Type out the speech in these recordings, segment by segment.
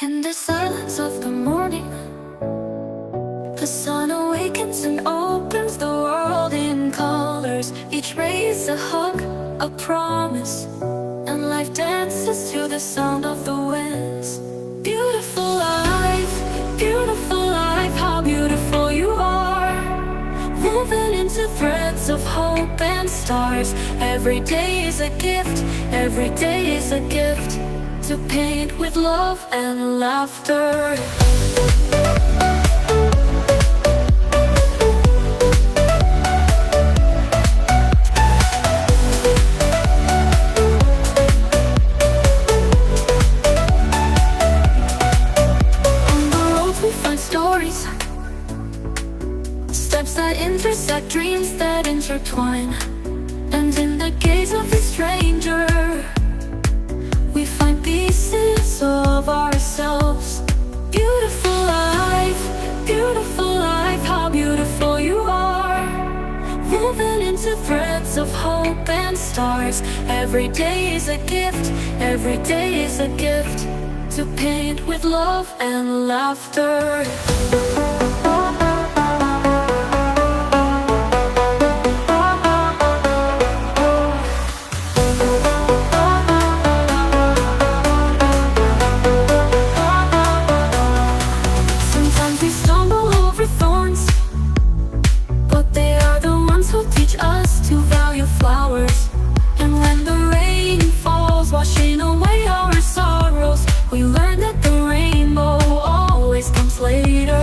In the silence of the morning, the sun awakens and opens the world in colors. Each ray is a hug, a promise, and life dances to the sound of the winds. Beautiful life, how beautiful you are. Woven into threads of hope and stars. Every day is a gift, every day is a gift, to paint with love and laughter. On the road we find stories, steps that intersect, dreams that intertwine. And in the gaze of a stranger, we find pieces of ourselves. Beautiful life, how beautiful you are. Woven into threads of hope and stars. Every day is a gift, every day is a gift, to paint with love and laughter. We learn that the rainbow always comes later.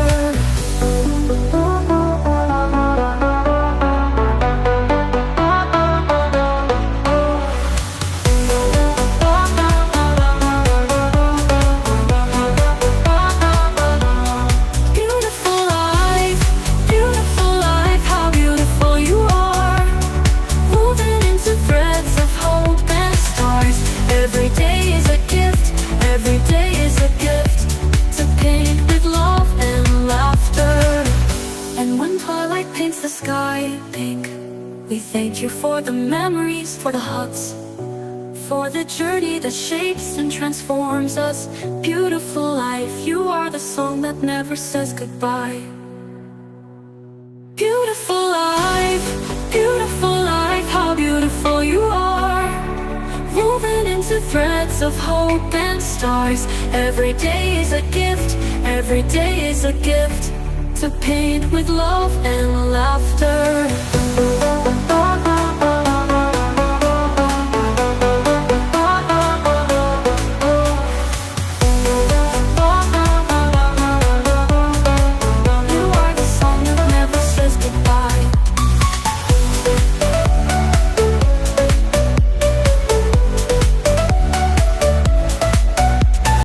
Beautiful life, how beautiful you are. Woven into threads of hope and stars. Every day is a gift, every day is a gift, to paint with love and laughter. And when twilight paints the sky pink, we thank you for the memories, for the hugs, for the journey that shapes and transforms us. Beautiful life, you are the song that never says goodbye. Beautiful life, how beautiful you are. Woven into threads of hope and stars. Every day is a gift, every day is a gift, to paint with love and laughter.